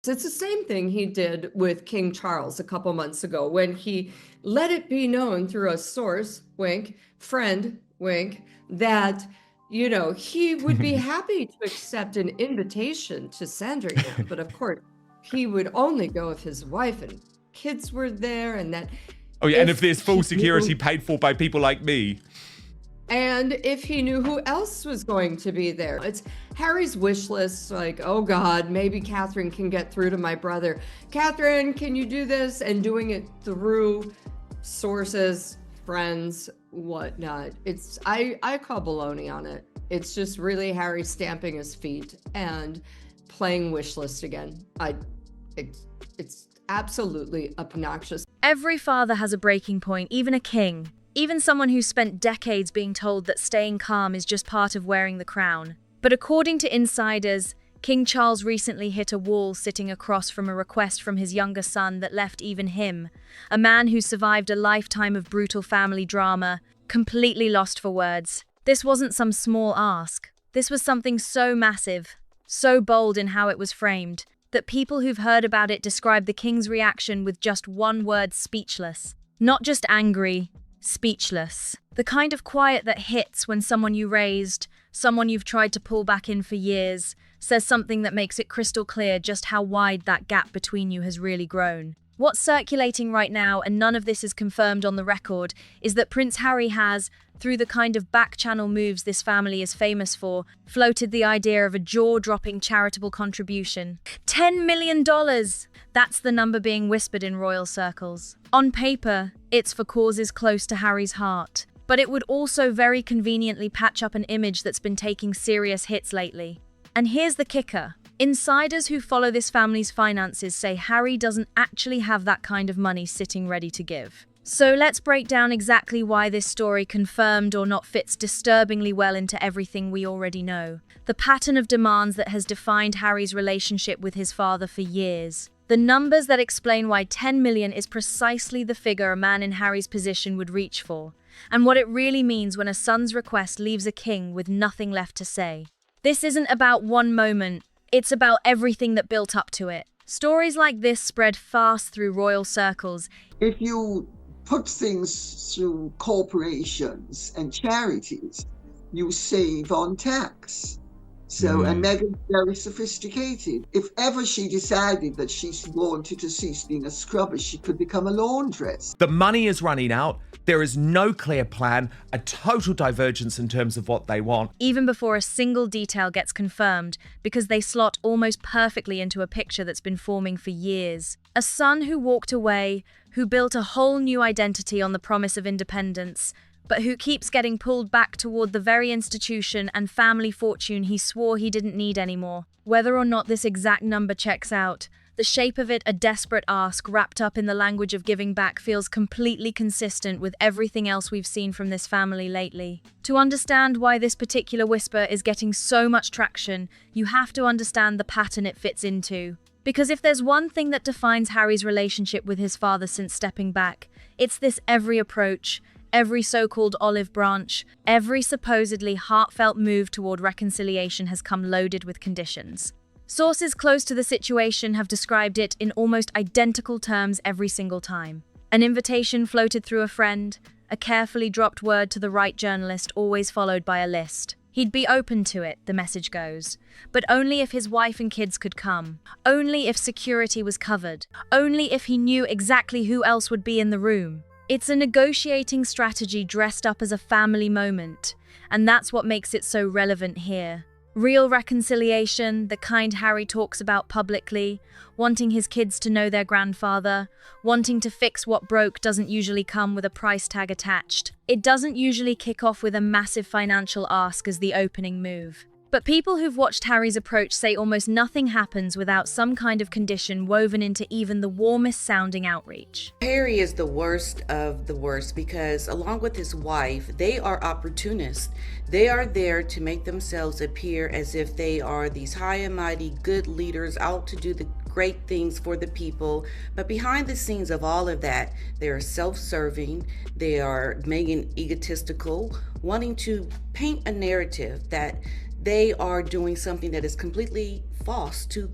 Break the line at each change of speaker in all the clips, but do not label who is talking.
It's the same thing he did with King Charles a couple months ago when he let it be known through a source, wink, friend, wink, that, he would be happy to accept an invitation to Sandringham. But of course, he would only go if his wife and kids were there, and that.
Oh yeah, and if there's full security paid for by people like me.
And if he knew who else was going to be there. It's Harry's wish list, like, oh God, maybe Catherine can get through to my brother. Catherine, can you do this? And doing it through sources, friends, whatnot. I call baloney on it. It's just really Harry stamping his feet and playing wish list again. It's absolutely obnoxious.
Every father has a breaking point, even a king. Even someone who's spent decades being told that staying calm is just part of wearing the crown. But according to insiders, King Charles recently hit a wall sitting across from a request from his younger son that left even him, a man who survived a lifetime of brutal family drama, completely lost for words. This wasn't some small ask. This was something so massive, so bold in how it was framed, that people who've heard about it describe the king's reaction with just one word: speechless. Not just angry, speechless. The kind of quiet that hits when someone you raised, someone you've tried to pull back in for years, says something that makes it crystal clear just how wide that gap between you has really grown. What's circulating right now, and none of this is confirmed on the record, is that Prince Harry has, through the kind of back-channel moves this family is famous for, floated the idea of a jaw-dropping charitable contribution. $10 million! That's the number being whispered in royal circles. On paper, it's for causes close to Harry's heart, but it would also very conveniently patch up an image that's been taking serious hits lately. And here's the kicker. Insiders who follow this family's finances say Harry doesn't actually have that kind of money sitting ready to give. So let's break down exactly why this story, confirmed or not, fits disturbingly well into everything we already know. The pattern of demands that has defined Harry's relationship with his father for years. The numbers that explain why 10 million is precisely the figure a man in Harry's position would reach for, and what it really means when a son's request leaves a king with nothing left to say. This isn't about one moment, it's about everything that built up to it. Stories like this spread fast through royal circles.
If you put things through corporations and charities, you save on tax. So, and Meghan's very sophisticated. If ever she decided that she wanted to cease being a scrubber, she could become a laundress.
The money is running out. There is no clear plan, a total divergence in terms of what they want.
Even before a single detail gets confirmed, because they slot almost perfectly into a picture that's been forming for years. A son who walked away, who built a whole new identity on the promise of independence, but who keeps getting pulled back toward the very institution and family fortune he swore he didn't need anymore. Whether or not this exact number checks out, the shape of it, a desperate ask wrapped up in the language of giving back, feels completely consistent with everything else we've seen from this family lately. To understand why this particular whisper is getting so much traction, you have to understand the pattern it fits into. Because if there's one thing that defines Harry's relationship with his father since stepping back, it's this: every approach, every so-called olive branch, every supposedly heartfelt move toward reconciliation has come loaded with conditions. Sources close to the situation have described it in almost identical terms every single time. An invitation floated through a friend, a carefully dropped word to the right journalist, always followed by a list. He'd be open to it, the message goes, but only if his wife and kids could come, only if security was covered, only if he knew exactly who else would be in the room. It's a negotiating strategy dressed up as a family moment, and that's what makes it so relevant here. Real reconciliation, the kind Harry talks about publicly, wanting his kids to know their grandfather, wanting to fix what broke, doesn't usually come with a price tag attached. It doesn't usually kick off with a massive financial ask as the opening move. But people who've watched Harry's approach say almost nothing happens without some kind of condition woven into even the warmest sounding outreach.
Harry is the worst of the worst because, along with his wife, they are opportunists. They are there to make themselves appear as if they are these high and mighty good leaders out to do the great things for the people. But behind the scenes of all of that, they are self-serving, they are making egotistical, wanting to paint a narrative that they are doing something that is completely false to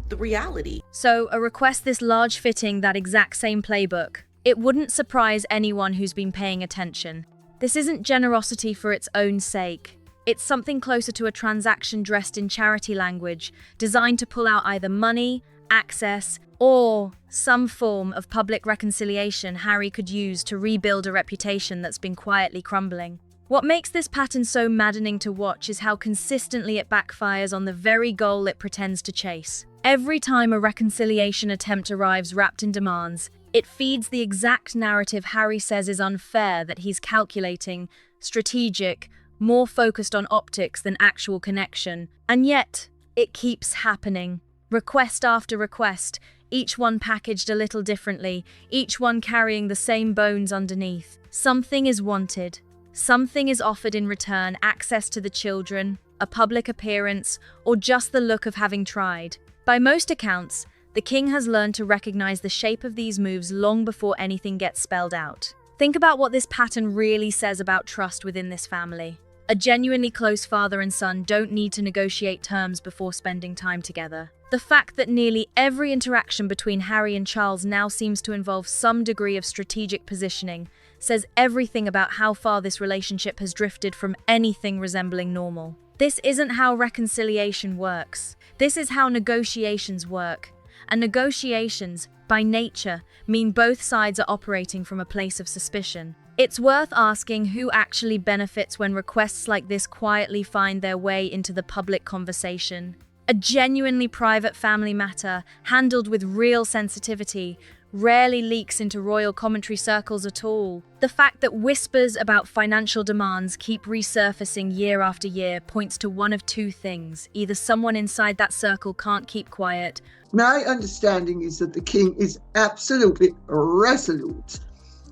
the reality.
So, a request this large fitting that exact same playbook. It wouldn't surprise anyone who's been paying attention. This isn't generosity for its own sake. It's something closer to a transaction dressed in charity language, designed to pull out either money, access, or some form of public reconciliation Harry could use to rebuild a reputation that's been quietly crumbling. What makes this pattern so maddening to watch is how consistently it backfires on the very goal it pretends to chase. Every time a reconciliation attempt arrives wrapped in demands, it feeds the exact narrative Harry says is unfair, that he's calculating, strategic, more focused on optics than actual connection. And yet, it keeps happening. Request after request, each one packaged a little differently, each one carrying the same bones underneath. Something is wanted. Something is offered in return: access to the children, a public appearance, or just the look of having tried. By most accounts, the king has learned to recognize the shape of these moves long before anything gets spelled out. Think about what this pattern really says about trust within this family. A genuinely close father and son don't need to negotiate terms before spending time together. The fact that nearly every interaction between Harry and Charles now seems to involve some degree of strategic positioning says everything about how far this relationship has drifted from anything resembling normal. This isn't how reconciliation works. This is how negotiations work. And negotiations, by nature, mean both sides are operating from a place of suspicion. It's worth asking who actually benefits when requests like this quietly find their way into the public conversation. A genuinely private family matter, handled with real sensitivity, rarely leaks into royal commentary circles at all. The fact that whispers about financial demands keep resurfacing year after year points to one of two things. Either someone inside that circle can't keep quiet.
My understanding is that the king is absolutely resolute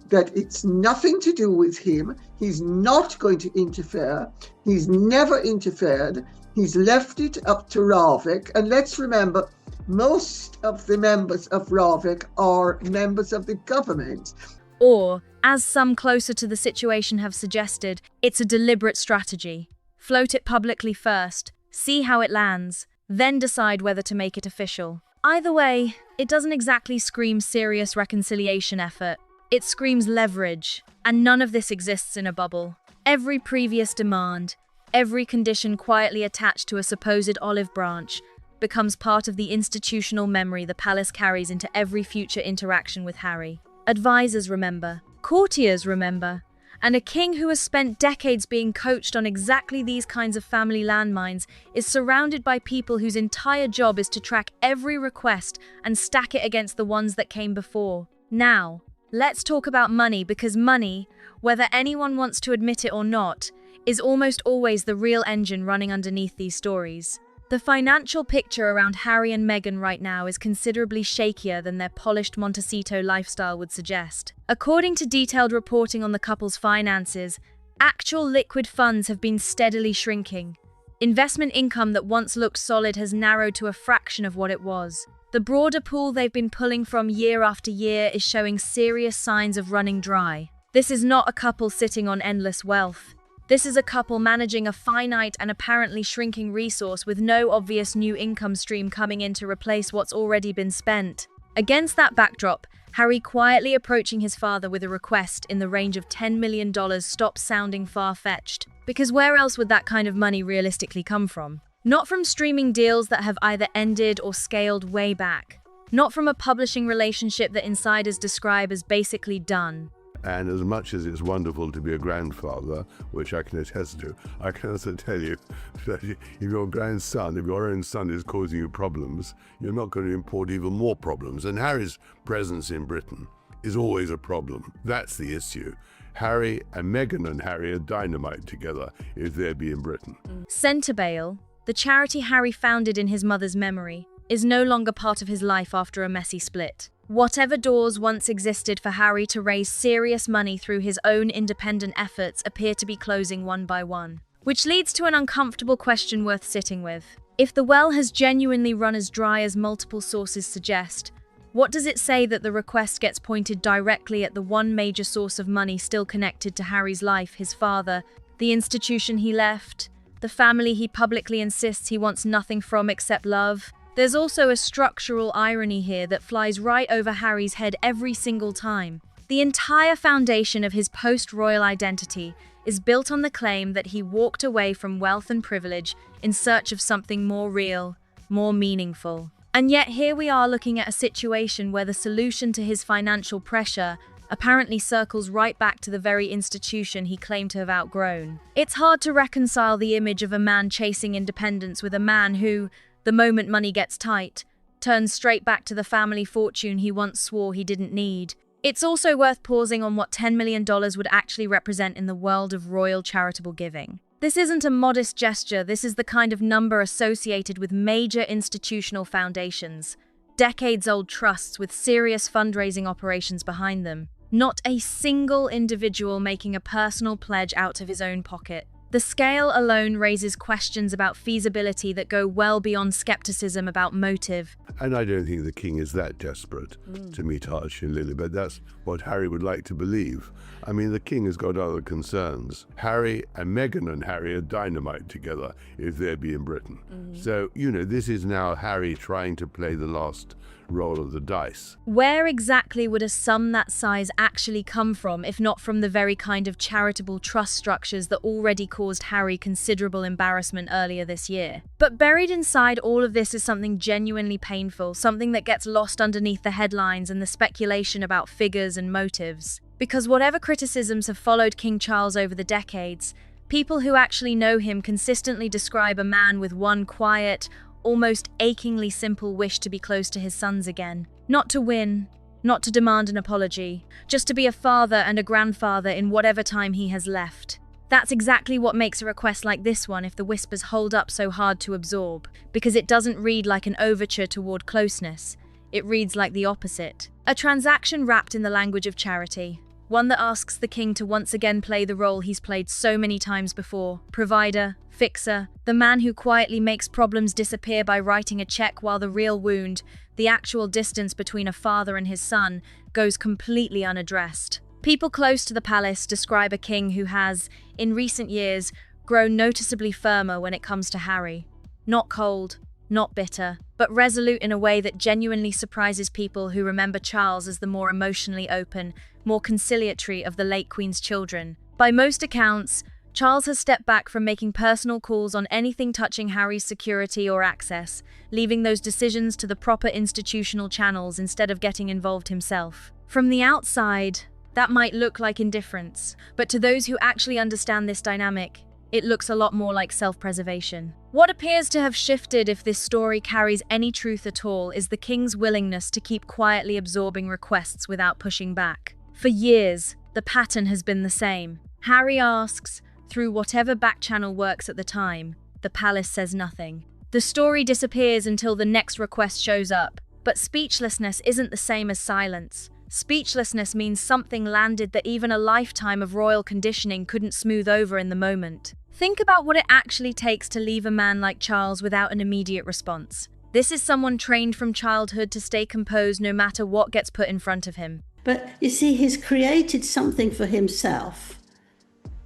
that it's nothing to do with him. He's not going to interfere. He's never interfered. He's left it up to Ravik. And let's remember, most of the members of Ravik are members of the government.
Or, as some closer to the situation have suggested, it's a deliberate strategy. Float it publicly first, see how it lands, then decide whether to make it official. Either way, it doesn't exactly scream serious reconciliation effort. It screams leverage, and none of this exists in a bubble. Every previous demand, every condition quietly attached to a supposed olive branch, becomes part of the institutional memory the palace carries into every future interaction with Harry. Advisors remember, courtiers remember, and a king who has spent decades being coached on exactly these kinds of family landmines is surrounded by people whose entire job is to track every request and stack it against the ones that came before. Now, let's talk about money, because money, whether anyone wants to admit it or not, is almost always the real engine running underneath these stories. The financial picture around Harry and Meghan right now is considerably shakier than their polished Montecito lifestyle would suggest. According to detailed reporting on the couple's finances, actual liquid funds have been steadily shrinking. Investment income that once looked solid has narrowed to a fraction of what it was. The broader pool they've been pulling from year after year is showing serious signs of running dry. This is not a couple sitting on endless wealth. This is a couple managing a finite and apparently shrinking resource with no obvious new income stream coming in to replace what's already been spent. Against that backdrop, Harry quietly approaching his father with a request in the range of $10 million stops sounding far-fetched. Because where else would that kind of money realistically come from? Not from streaming deals that have either ended or scaled way back. Not from a publishing relationship that insiders describe as basically done.
And as much as it's wonderful to be a grandfather, which I can attest to, I can also tell you that if your grandson, if your own son is causing you problems, you're not going to import even more problems. And Harry's presence in Britain is always a problem. That's the issue. Harry and Meghan and Harry are dynamite together if they'd be in Britain.
Centerbail, the charity Harry founded in his mother's memory, is no longer part of his life after a messy split. Whatever doors once existed for Harry to raise serious money through his own independent efforts appear to be closing one by one. Which leads to an uncomfortable question worth sitting with. If the well has genuinely run as dry as multiple sources suggest, what does it say that the request gets pointed directly at the one major source of money still connected to Harry's life, his father, the institution he left, the family he publicly insists he wants nothing from except love? There's also a structural irony here that flies right over Harry's head every single time. The entire foundation of his post-royal identity is built on the claim that he walked away from wealth and privilege in search of something more real, more meaningful. And yet here we are looking at a situation where the solution to his financial pressure apparently circles right back to the very institution he claimed to have outgrown. It's hard to reconcile the image of a man chasing independence with a man who, the moment money gets tight, turns straight back to the family fortune he once swore he didn't need. It's also worth pausing on what $10 million would actually represent in the world of royal charitable giving. This isn't a modest gesture, this is the kind of number associated with major institutional foundations, decades-old trusts with serious fundraising operations behind them. Not a single individual making a personal pledge out of his own pocket. The scale alone raises questions about feasibility that go well beyond skepticism about motive.
And I don't think the king is that desperate to meet Archie and Lily, but that's what Harry would like to believe. I mean, the king has got other concerns. Harry and Meghan and Harry are dynamite together if they'd be in Britain. So, this is now Harry trying to play the last roll of the dice.
Where exactly would a sum that size actually come from, if not from the very kind of charitable trust structures that already caused Harry considerable embarrassment earlier this year? But buried inside all of this is something genuinely painful, something that gets lost underneath the headlines and the speculation about figures and motives. Because whatever criticisms have followed King Charles over the decades, people who actually know him consistently describe a man with one quiet, almost achingly simple wish to be close to his sons again. Not to win, not to demand an apology, just to be a father and a grandfather in whatever time he has left. That's exactly what makes a request like this one, if the whispers hold up, so hard to absorb, because it doesn't read like an overture toward closeness. It reads like the opposite. A transaction wrapped in the language of charity. One that asks the king to once again play the role he's played so many times before. Provider, fixer, the man who quietly makes problems disappear by writing a check while the real wound, the actual distance between a father and his son, goes completely unaddressed. People close to the palace describe a king who has, in recent years, grown noticeably firmer when it comes to Harry. Not cold, not bitter, but resolute in a way that genuinely surprises people who remember Charles as the more emotionally open, more conciliatory of the late Queen's children. By most accounts, Charles has stepped back from making personal calls on anything touching Harry's security or access, leaving those decisions to the proper institutional channels instead of getting involved himself. From the outside, that might look like indifference, but to those who actually understand this dynamic, it looks a lot more like self-preservation. What appears to have shifted, if this story carries any truth at all, is the king's willingness to keep quietly absorbing requests without pushing back. For years, the pattern has been the same. Harry asks, through whatever back-channel works at the time. The palace says nothing. The story disappears until the next request shows up. But speechlessness isn't the same as silence. Speechlessness means something landed that even a lifetime of royal conditioning couldn't smooth over in the moment. Think about what it actually takes to leave a man like Charles without an immediate response. This is someone trained from childhood to stay composed no matter what gets put in front of him.
But you see, he's created something for himself.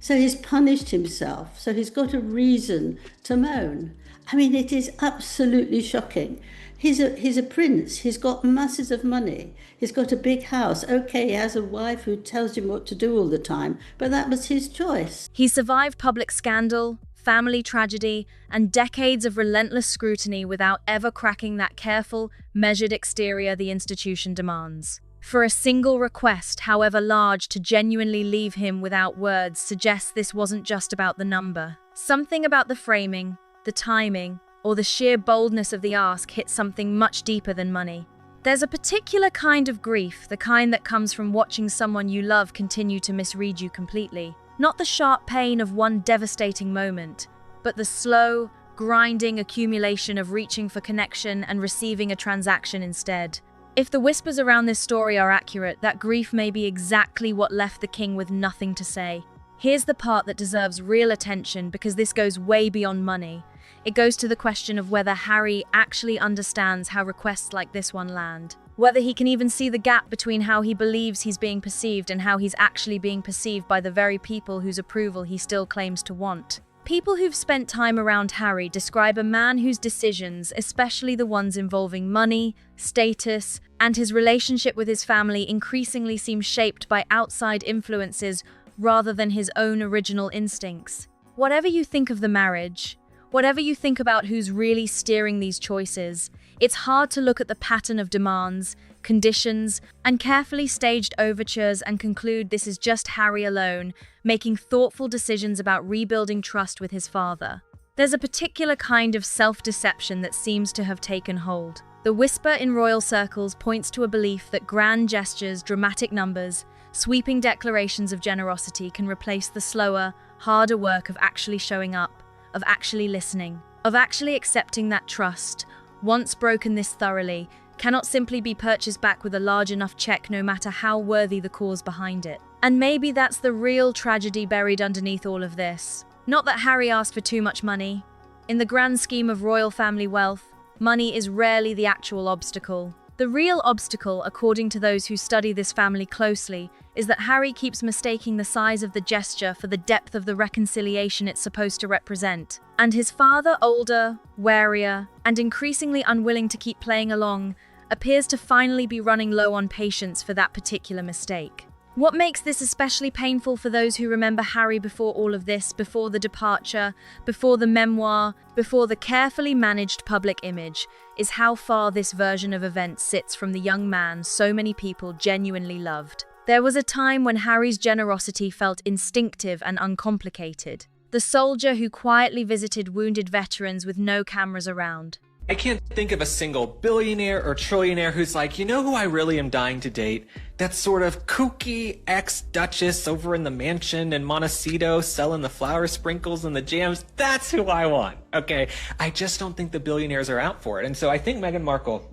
So he's punished himself. So he's got a reason to moan. I mean, it is absolutely shocking. He's a prince. He's got masses of money. He's got a big house. Okay, he has a wife who tells him what to do all the time, but that was his choice.
He survived public scandal, family tragedy, and decades of relentless scrutiny without ever cracking that careful, measured exterior the institution demands. For a single request, however large, to genuinely leave him without words suggests this wasn't just about the number. Something about the framing, the timing, or the sheer boldness of the ask hit something much deeper than money. There's a particular kind of grief, the kind that comes from watching someone you love continue to misread you completely. Not the sharp pain of one devastating moment, but the slow, grinding accumulation of reaching for connection and receiving a transaction instead. If the whispers around this story are accurate, that grief may be exactly what left the king with nothing to say. Here's the part that deserves real attention, because this goes way beyond money. It goes to the question of whether Harry actually understands how requests like this one land. Whether he can even see the gap between how he believes he's being perceived and how he's actually being perceived by the very people whose approval he still claims to want. People who've spent time around Harry describe a man whose decisions, especially the ones involving money, status, and his relationship with his family, increasingly seem shaped by outside influences rather than his own original instincts. Whatever you think of the marriage, whatever you think about who's really steering these choices, it's hard to look at the pattern of demands, conditions, and carefully staged overtures and conclude this is just Harry alone, making thoughtful decisions about rebuilding trust with his father. There's a particular kind of self-deception that seems to have taken hold. The whisper in royal circles points to a belief that grand gestures, dramatic numbers, sweeping declarations of generosity can replace the slower, harder work of actually showing up, of actually listening, of actually accepting that trust, once broken this thoroughly, cannot simply be purchased back with a large enough check no matter how worthy the cause behind it. And maybe that's the real tragedy buried underneath all of this. Not that Harry asked for too much money. In the grand scheme of royal family wealth, money is rarely the actual obstacle. The real obstacle, according to those who study this family closely, is that Harry keeps mistaking the size of the gesture for the depth of the reconciliation it's supposed to represent. And his father, older, warier, and increasingly unwilling to keep playing along, appears to finally be running low on patience for that particular mistake. What makes this especially painful for those who remember Harry before all of this, before the departure, before the memoir, before the carefully managed public image, is how far this version of events sits from the young man so many people genuinely loved. There was a time when Harry's generosity felt instinctive and uncomplicated. The soldier who quietly visited wounded veterans with no cameras around.
I can't think of a single billionaire or trillionaire who's like, you know who I really am dying to date? That sort of kooky ex-duchess over in the mansion in Montecito selling the flower sprinkles and the jams. That's who I want, okay? I just don't think the billionaires are out for it. And so I think Meghan Markle,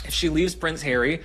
if she leaves Prince Harry,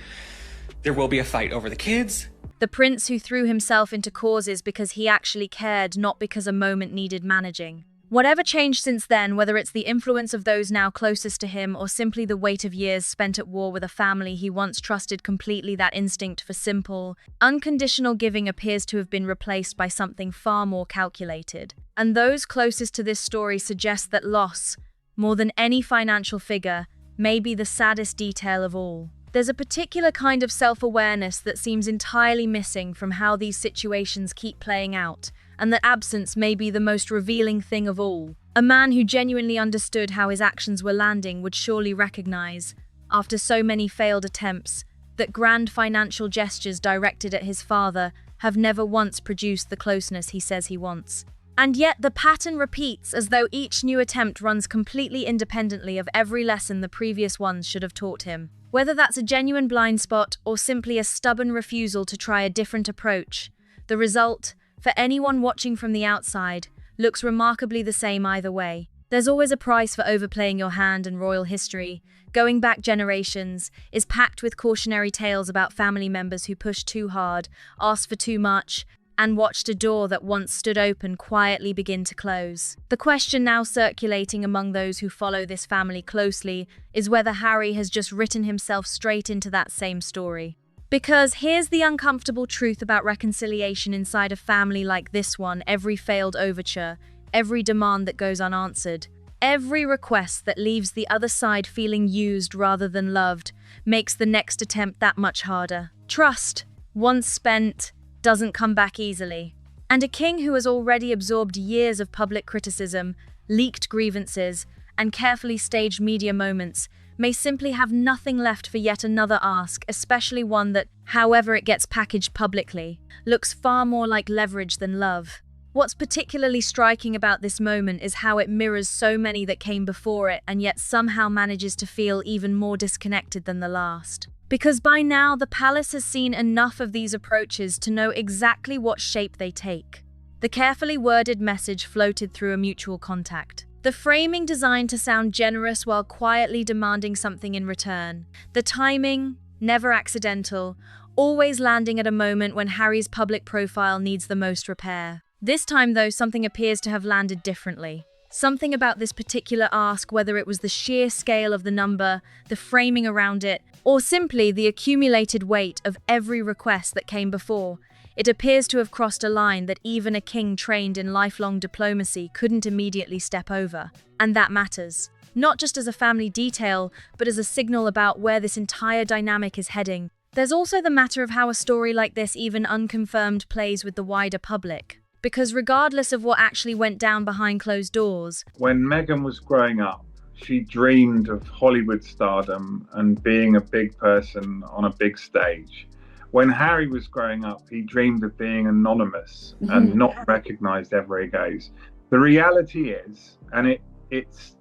there will be a fight over the kids.
The prince who threw himself into causes because he actually cared, not because a moment needed managing. Whatever changed since then, whether it's the influence of those now closest to him or simply the weight of years spent at war with a family he once trusted completely, that instinct for simple, unconditional giving appears to have been replaced by something far more calculated. And those closest to this story suggest that loss, more than any financial figure, may be the saddest detail of all. There's a particular kind of self-awareness that seems entirely missing from how these situations keep playing out, and that absence may be the most revealing thing of all. A man who genuinely understood how his actions were landing would surely recognize, after so many failed attempts, that grand financial gestures directed at his father have never once produced the closeness he says he wants. And yet the pattern repeats, as though each new attempt runs completely independently of every lesson the previous ones should have taught him. Whether that's a genuine blind spot or simply a stubborn refusal to try a different approach, the result, for anyone watching from the outside, looks remarkably the same either way. There's always a price for overplaying your hand, and royal history, going back generations, is packed with cautionary tales about family members who pushed too hard, asked for too much, and watched a door that once stood open quietly begin to close. The question now circulating among those who follow this family closely is whether Harry has just written himself straight into that same story. Because here's the uncomfortable truth about reconciliation inside a family like this one: every failed overture, every demand that goes unanswered, every request that leaves the other side feeling used rather than loved, makes the next attempt that much harder. Trust, once spent, doesn't come back easily. And a king who has already absorbed years of public criticism, leaked grievances, and carefully staged media moments may simply have nothing left for yet another ask, especially one that, however it gets packaged publicly, looks far more like leverage than love. What's particularly striking about this moment is how it mirrors so many that came before it and yet somehow manages to feel even more disconnected than the last. Because by now, the palace has seen enough of these approaches to know exactly what shape they take. The carefully worded message floated through a mutual contact. The framing designed to sound generous while quietly demanding something in return. The timing, never accidental, always landing at a moment when Harry's public profile needs the most repair. This time, though, something appears to have landed differently. Something about this particular ask, whether it was the sheer scale of the number, the framing around it, or simply the accumulated weight of every request that came before, it appears to have crossed a line that even a king trained in lifelong diplomacy couldn't immediately step over. And that matters. Not just as a family detail, but as a signal about where this entire dynamic is heading. There's also the matter of how a story like this, even unconfirmed, plays with the wider public. Because regardless of what actually went down behind closed doors,
when Meghan was growing up, she dreamed of Hollywood stardom and being a big person on a big stage. When Harry was growing up, he dreamed of being anonymous and not recognized ever he goes. The reality is, and it's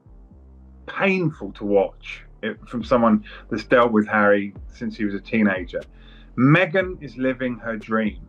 painful to watch from someone that's dealt with Harry since he was a teenager. Meghan is living her dream.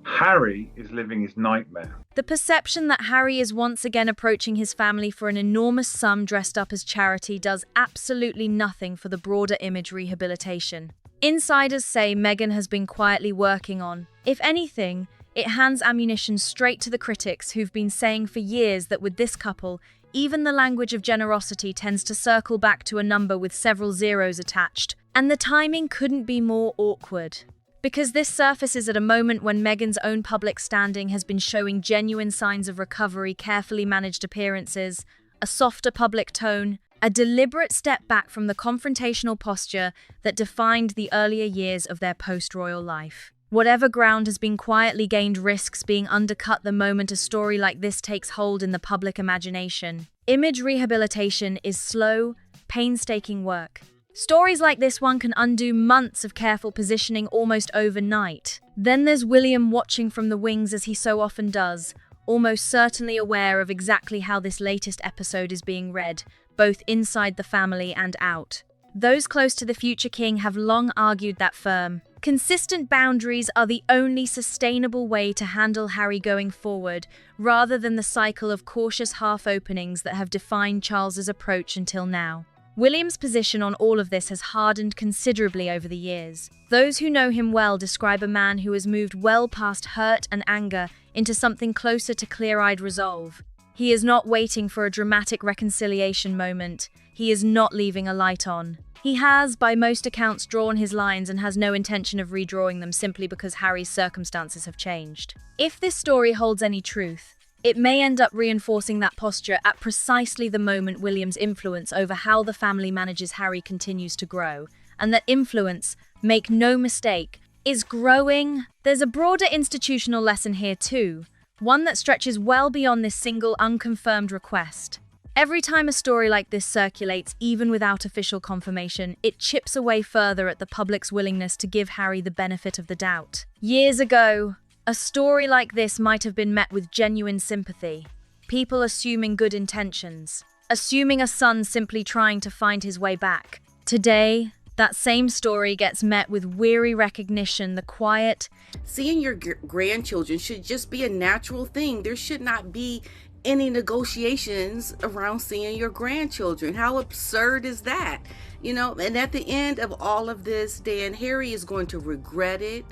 Harry is living his nightmare.
the perception that Harry is once again approaching his family for an enormous sum dressed up as charity does absolutely nothing for the broader image rehabilitation. Insiders say Meghan has been quietly working on. If anything, it hands ammunition straight to the critics who've been saying for years that with this couple, even the language of generosity tends to circle back to a number with several zeros attached. And the timing couldn't be more awkward. Because this surfaces at a moment when Meghan's own public standing has been showing genuine signs of recovery, carefully managed appearances, a softer public tone, a deliberate step back from the confrontational posture that defined the earlier years of their post-royal life. Whatever ground has been quietly gained risks being undercut the moment a story like this takes hold in the public imagination. Image rehabilitation is slow, painstaking work. Stories like this one can undo months of careful positioning almost overnight. Then there's William watching from the wings as he so often does, almost certainly aware of exactly how this latest episode is being read, both inside the family and out. Those close to the future king have long argued that consistent boundaries are the only sustainable way to handle Harry going forward, rather than the cycle of cautious half-openings that have defined Charles's approach until now. William's position on all of this has hardened considerably over the years. Those who know him well describe a man who has moved well past hurt and anger into something closer to clear-eyed resolve. He is not waiting for a dramatic reconciliation moment. He is not leaving a light on. He has, by most accounts, drawn his lines and has no intention of redrawing them simply because Harry's circumstances have changed. If this story holds any truth, it may end up reinforcing that posture at precisely the moment William's influence over how the family manages Harry continues to grow. And that influence, make no mistake, is growing. There's a broader institutional lesson here too, one that stretches well beyond this single unconfirmed request. Every time a story like this circulates, even without official confirmation, it chips away further at the public's willingness to give Harry the benefit of the doubt. Years ago, a story like this might have been met with genuine sympathy, people assuming good intentions, assuming a son simply trying to find his way back. Today, that same story gets met with weary recognition, the quiet.
Seeing your grandchildren should just be a natural thing. There should not be any negotiations around seeing your grandchildren. How absurd is that? You know, and at the end of all of this, Dan, Harry is going to regret it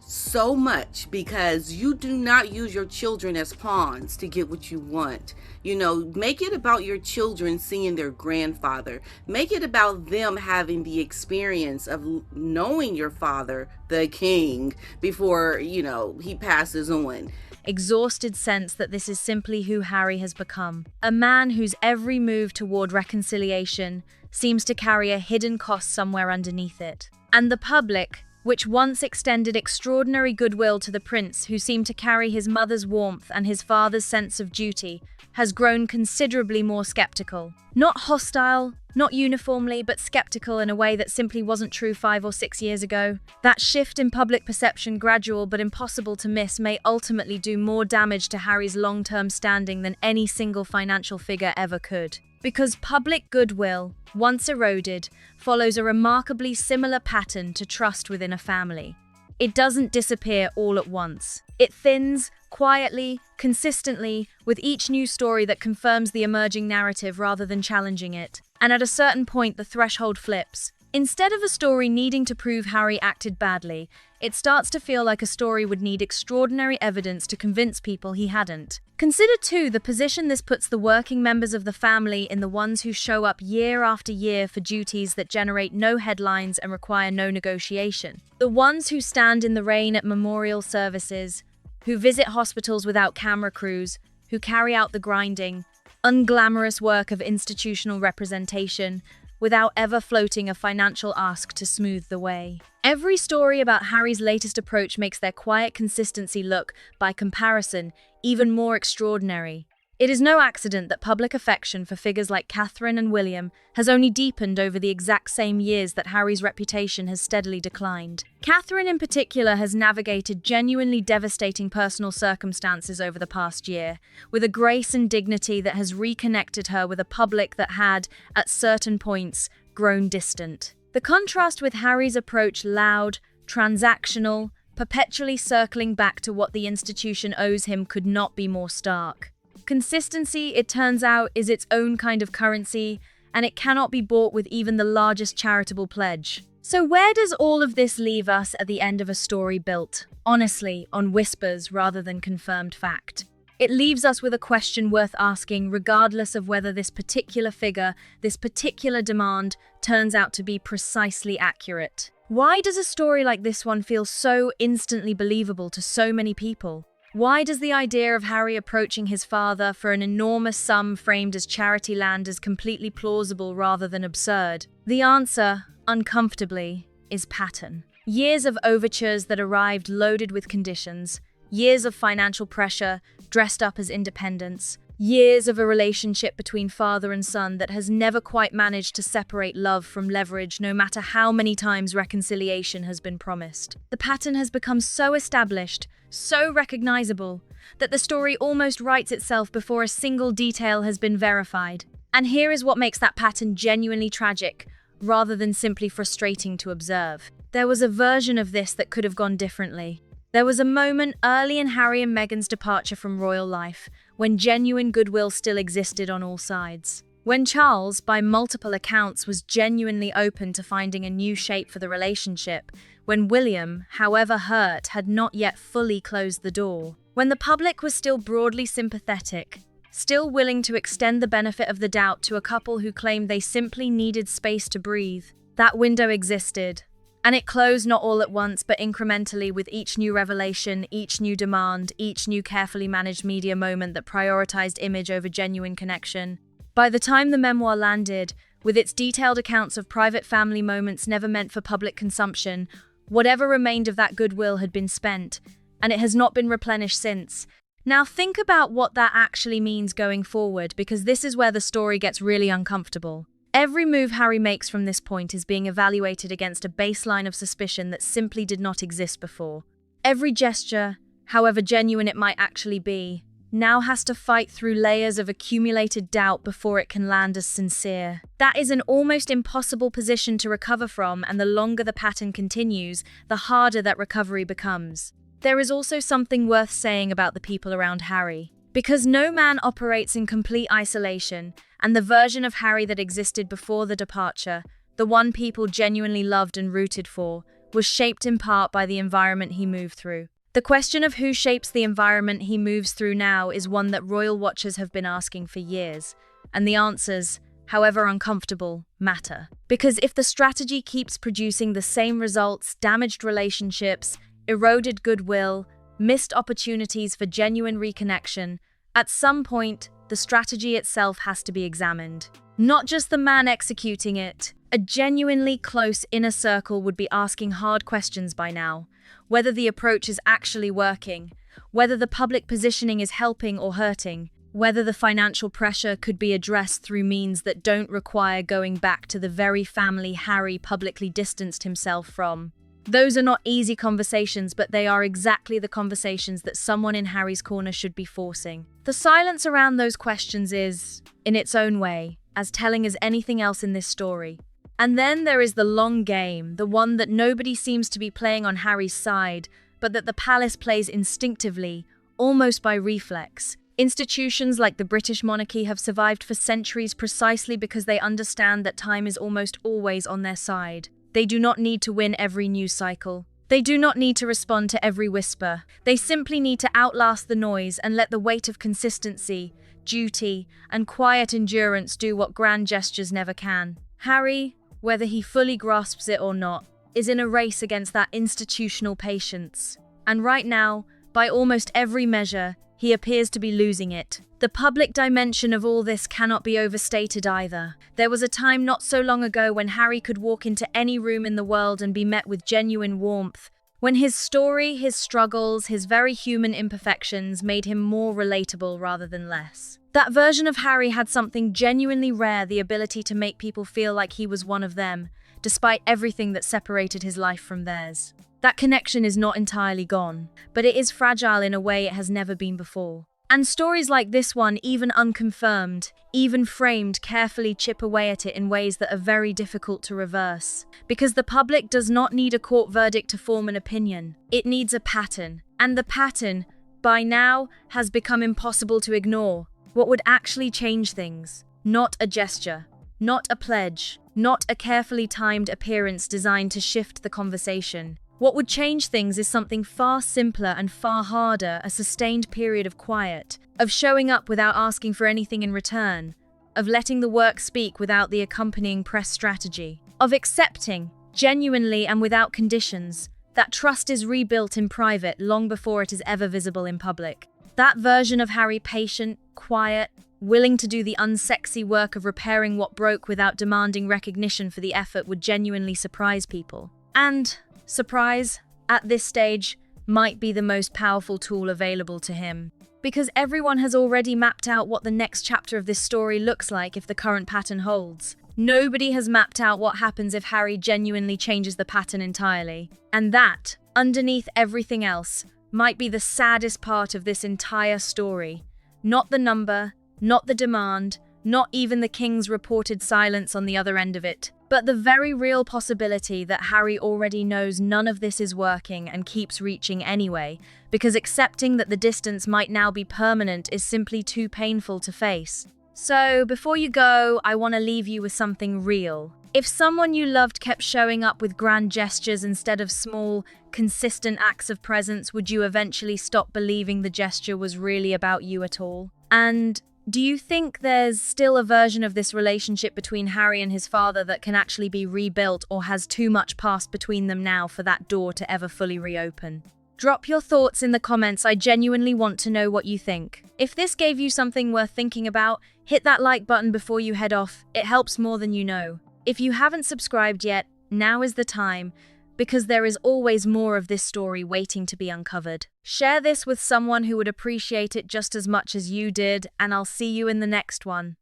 so much because you do not use your children as pawns to get what you want. You know, make it about your children seeing their grandfather. Make it about them having the experience of knowing your father, the king, before, you know, he passes on.
Exhausted sense that this is simply who Harry has become. A man whose every move toward reconciliation seems to carry a hidden cost somewhere underneath it. And the public, which once extended extraordinary goodwill to the prince, who seemed to carry his mother's warmth and his father's sense of duty, has grown considerably more skeptical. Not hostile, not uniformly, but skeptical in a way that simply wasn't true 5 or 6 years ago. That shift in public perception, gradual but impossible to miss, may ultimately do more damage to Harry's long-term standing than any single financial figure ever could. Because public goodwill, once eroded, follows a remarkably similar pattern to trust within a family. It doesn't disappear all at once. It thins, quietly, consistently, with each new story that confirms the emerging narrative rather than challenging it. And at a certain point, the threshold flips. Instead of a story needing to prove Harry acted badly, it starts to feel like a story would need extraordinary evidence to convince people he hadn't. Consider, too, the position this puts the working members of the family in, the ones who show up year after year for duties that generate no headlines and require no negotiation. The ones who stand in the rain at memorial services, who visit hospitals without camera crews, who carry out the grinding, unglamorous work of institutional representation, without ever floating a financial ask to smooth the way. Every story about Harry's latest approach makes their quiet consistency look, by comparison, even more extraordinary. It is no accident that public affection for figures like Catherine and William has only deepened over the exact same years that Harry's reputation has steadily declined. Catherine in particular has navigated genuinely devastating personal circumstances over the past year, with a grace and dignity that has reconnected her with a public that had, at certain points, grown distant. The contrast with Harry's approach, loud, transactional, perpetually circling back to what the institution owes him, could not be more stark. Consistency, it turns out, is its own kind of currency, and it cannot be bought with even the largest charitable pledge. So where does all of this leave us at the end of a story built, honestly, on whispers rather than confirmed fact? It leaves us with a question worth asking, regardless of whether this particular figure, this particular demand, turns out to be precisely accurate. Why does a story like this one feel so instantly believable to so many people? Why does the idea of Harry approaching his father for an enormous sum framed as charity land as completely plausible rather than absurd? The answer, uncomfortably, is pattern. Years of overtures that arrived loaded with conditions, years of financial pressure dressed up as independence, years of a relationship between father and son that has never quite managed to separate love from leverage, no matter how many times reconciliation has been promised. The pattern has become so established, so recognizable, that the story almost writes itself before a single detail has been verified. And here is what makes that pattern genuinely tragic, rather than simply frustrating to observe. There was a version of this that could have gone differently. There was a moment early in Harry and Meghan's departure from royal life, when genuine goodwill still existed on all sides. When Charles, by multiple accounts, was genuinely open to finding a new shape for the relationship, when William, however hurt, had not yet fully closed the door. When the public was still broadly sympathetic, still willing to extend the benefit of the doubt to a couple who claimed they simply needed space to breathe. That window existed, and it closed not all at once, but incrementally, with each new revelation, each new demand, each new carefully managed media moment that prioritized image over genuine connection. By the time the memoir landed, with its detailed accounts of private family moments never meant for public consumption, whatever remained of that goodwill had been spent, and it has not been replenished since. Now think about what that actually means going forward, because this is where the story gets really uncomfortable. Every move Harry makes from this point is being evaluated against a baseline of suspicion that simply did not exist before. Every gesture, however genuine it might actually be, now has to fight through layers of accumulated doubt before it can land as sincere. That is an almost impossible position to recover from, and the longer the pattern continues, the harder that recovery becomes. There is also something worth saying about the people around Harry. Because no man operates in complete isolation, and the version of Harry that existed before the departure, the one people genuinely loved and rooted for, was shaped in part by the environment he moved through. The question of who shapes the environment he moves through now is one that royal watchers have been asking for years, and the answers, however uncomfortable, matter. Because if the strategy keeps producing the same results, damaged relationships, eroded goodwill, missed opportunities for genuine reconnection, at some point, the strategy itself has to be examined. Not just the man executing it. A genuinely close inner circle would be asking hard questions by now. Whether the approach is actually working, whether the public positioning is helping or hurting, whether the financial pressure could be addressed through means that don't require going back to the very family Harry publicly distanced himself from. Those are not easy conversations, but they are exactly the conversations that someone in Harry's corner should be forcing. The silence around those questions is, in its own way, as telling as anything else in this story. And then there is the long game, the one that nobody seems to be playing on Harry's side, but that the palace plays instinctively, almost by reflex. Institutions like the British monarchy have survived for centuries precisely because they understand that time is almost always on their side. They do not need to win every news cycle. They do not need to respond to every whisper. They simply need to outlast the noise and let the weight of consistency, duty, and quiet endurance do what grand gestures never can. Harry, whether he fully grasps it or not, is in a race against that institutional patience. And right now, by almost every measure, he appears to be losing it. The public dimension of all this cannot be overstated either. There was a time not so long ago when Harry could walk into any room in the world and be met with genuine warmth, when his story, his struggles, his very human imperfections made him more relatable rather than less. That version of Harry had something genuinely rare, the ability to make people feel like he was one of them, despite everything that separated his life from theirs. That connection is not entirely gone, but it is fragile in a way it has never been before. And stories like this one, even unconfirmed, even framed, carefully chip away at it in ways that are very difficult to reverse. Because the public does not need a court verdict to form an opinion. It needs a pattern. And the pattern, by now, has become impossible to ignore. What would actually change things? Not a gesture, not a pledge, not a carefully timed appearance designed to shift the conversation. What would change things is something far simpler and far harder, a sustained period of quiet, of showing up without asking for anything in return, of letting the work speak without the accompanying press strategy, of accepting, genuinely and without conditions, that trust is rebuilt in private long before it is ever visible in public. That version of Harry, patient, quiet, willing to do the unsexy work of repairing what broke without demanding recognition for the effort, would genuinely surprise people. And surprise, at this stage, might be the most powerful tool available to him. Because everyone has already mapped out what the next chapter of this story looks like if the current pattern holds. Nobody has mapped out what happens if Harry genuinely changes the pattern entirely. And that, underneath everything else, might be the saddest part of this entire story. Not the number, not the demand, not even the king's reported silence on the other end of it, but the very real possibility that Harry already knows none of this is working and keeps reaching anyway, because accepting that the distance might now be permanent is simply too painful to face. So, before you go, I want to leave you with something real. If someone you loved kept showing up with grand gestures instead of small, consistent acts of presence, would you eventually stop believing the gesture was really about you at all? And do you think there's still a version of this relationship between Harry and his father that can actually be rebuilt, or has too much passed between them now for that door to ever fully reopen? Drop your thoughts in the comments. I genuinely want to know what you think. If this gave you something worth thinking about, hit that like button before you head off. It helps more than you know. If you haven't subscribed yet, now is the time, because there is always more of this story waiting to be uncovered. Share this with someone who would appreciate it just as much as you did, and I'll see you in the next one.